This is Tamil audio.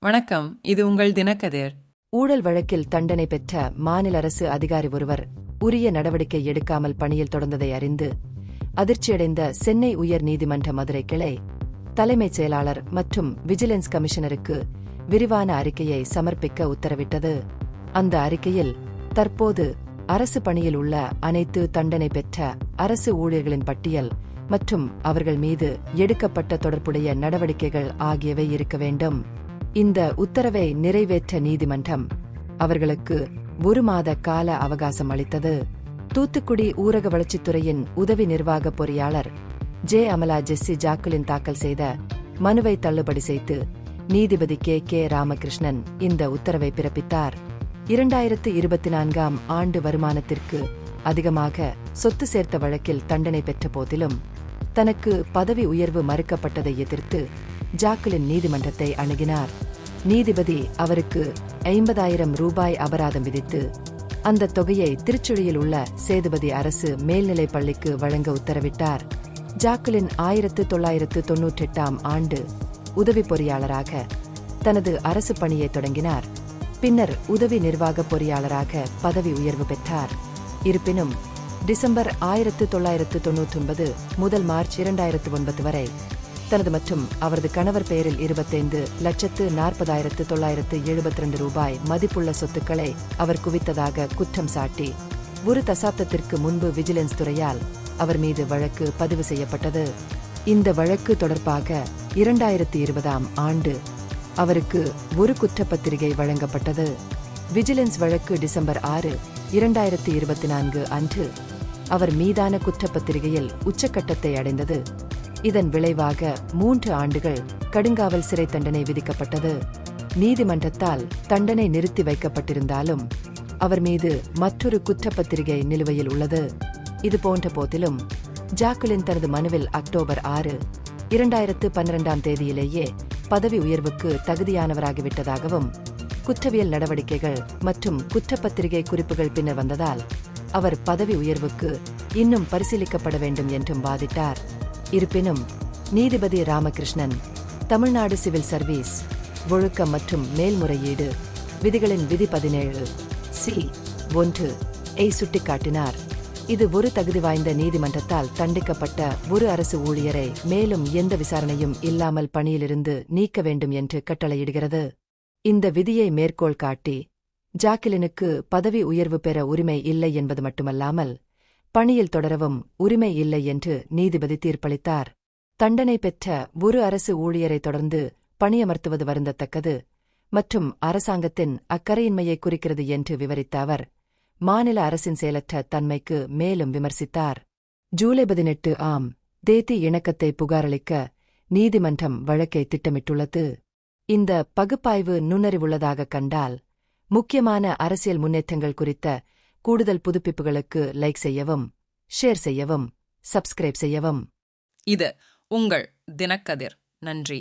வணக்கம், இது உங்கள் தினக்கதிர். ஊழல் வழக்கில் தண்டனை பெற்ற மாநில அரசு அதிகாரி ஒருவர் உரிய நடவடிக்கை எடுக்காமல் பணியில் தொடர்ந்ததை அறிந்து அதிர்ச்சியடைந்த சென்னை உயர் நீதிமன்ற மதுரை கிளை தலைமைச் செயலாளர் மற்றும் விஜிலன்ஸ் கமிஷனருக்கு விரிவான அறிக்கையை சமர்ப்பிக்க உத்தரவிட்டது. அந்த அறிக்கையில் தற்போது அரசு பணியில் உள்ள அனைத்து தண்டனை பெற்ற அரசு ஊழியர்களின் பட்டியல் மற்றும் அவர்கள் மீது எடுக்கப்பட்ட தொடர்புடைய நடவடிக்கைகள் ஆகியவை இருக்க வேண்டும். இந்த உத்தரவை நிறைவேற்ற நீதிமன்றம் அவர்களுக்கு 1 மாத கால அவகாசம் அளித்தது. தூத்துக்குடி ஊரக வளர்ச்சித்துறையின் உதவி நிர்வாக பொறியாளர் ஜே. அமலா ஜெஸ்ஸி ஜாக்குலின் தாக்கல் செய்த மனுவை தள்ளுபடி செய்து நீதிபதி கே. ராமகிருஷ்ணன் இந்த உத்தரவை பிறப்பித்தார். 2024ஆம் ஆண்டு வருமானத்திற்கு அதிகமாக சொத்து சேர்த்த வழக்கில் தண்டனை பெற்ற போதிலும் தனக்கு பதவி உயர்வு மறுக்கப்பட்டதை எதிர்த்து ஜாக்குலின் நீதிமன்றத்தை அணுகினார். நீதிபதி அவருக்கு 50,000 ரூபாய் அபராதம் விதித்து அந்த தொகையை திருச்சுழியில் உள்ள சேதுபதி அரசு மேல்நிலைப் பள்ளிக்கு வழங்க உத்தரவிட்டார். ஜாக்குலின் 1998ஆம் ஆண்டு உதவி பொறியாளராக தனது அரசு பணியை தொடங்கினார். பின்னர் உதவி நிர்வாக பொறியாளராக பதவி உயர்வு பெற்றார். இருப்பினும் டிசம்பர் 1999 முதல் மார்ச் 2009 வரை தனது மற்றும் அவரது கணவர் பெயரில் 25,40,972 ரூபாய் மதிப்புள்ள சொத்துக்களை அவர் குவித்ததாக குற்றம் சாட்டி 1 தசாப்தத்திற்கு முன்பு விஜிலன்ஸ் துறையால் அவர் மீது வழக்கு பதிவு செய்யப்பட்டது. இந்த வழக்கு தொடர்பாக 2020ஆம் ஆண்டு அவருக்கு ஒரு குற்றப்பத்திரிகை வழங்கப்பட்டது. விஜிலன்ஸ் வழக்கு டிசம்பர் 6, 2024 அன்று அவர் மீதான குற்றப்பத்திரிகையில் உச்சக்கட்டத்தை அடைந்தது. இதன் விளைவாக 3 ஆண்டுகள் கடுங்காவல் சிறை தண்டனை விதிக்கப்பட்டது. நீதிமன்றத்தால் தண்டனை நிறுத்தி வைக்கப்பட்டிருந்தாலும் அவர் மீது மற்றொரு குற்றப்பத்திரிகை நிலுவையில் உள்ளது. இதுபோன்ற போதிலும் ஜாக்குலின் தனது மனுவில் அக்டோபர் 6, 2012ஆம் தேதியிலேயே பதவி உயர்வுக்கு தகுதியானவராகிவிட்டதாகவும் குற்றவியல் நடவடிக்கைகள் மற்றும் குற்றப்பத்திரிகை குறிப்புகள் பின்னர் வந்ததால் அவர் பதவி உயர்வுக்கு இன்னும் பரிசீலிக்கப்பட வேண்டும் என்றும் வாதிட்டார். இருப்பினும் நீதிபதி ராமகிருஷ்ணன் தமிழ்நாடு சிவில் சர்வீஸ் ஒழுக்கம் மற்றும் மேல்முறையீடு விதிகளின் விதி 17(c)(1) ஐ சுட்டிக்காட்டினார். இது ஒரு தகுதி வாய்ந்த நீதிமன்றத்தால் தண்டிக்கப்பட்ட ஒரு அரசு ஊழியரை மேலும் எந்த விசாரணையும் இல்லாமல் பணியிலிருந்து நீக்க வேண்டும் என்று கட்டளையிடுகிறது. இந்த விதியை மேற்கோள் காட்டி ஜாக்குலினுக்கு பதவி உயர்வு பெற உரிமை இல்லை என்பது மட்டுமல்லாமல் பணியில் தொடரவும் உரிமை இல்லை என்று நீதிபதி தீர்ப்பளித்தார். தண்டனை பெற்ற ஒரு அரசு ஊழியரை தொடர்ந்து பணியமர்த்துவது வருந்தத்தக்கது மற்றும் அரசாங்கத்தின் அக்கறையின்மையை குறிக்கிறது என்று விவரித்த அவர் மாநில அரசின் செயலற்ற தன்மைக்கு மேலும் விமர்சித்தார். ஜூலை 18ஆம் தேதி இணக்கத்தை புகாரளிக்க நீதிமன்றம் வழக்கை திட்டமிட்டுள்ளது. இந்த பகுப்பாய்வு நுண்ணறிவுள்ளதாக கண்டால் முக்கியமான அரசியல் முன்னேற்றங்கள் குறித்த கூடுதல் புதுப்பிப்புகளுக்கு லைக் செய்யவும், ஷேர் செய்யவும், சப்ஸ்கிரைப் செய்யவும். இது உங்கள் தினக்கதிர். நன்றி.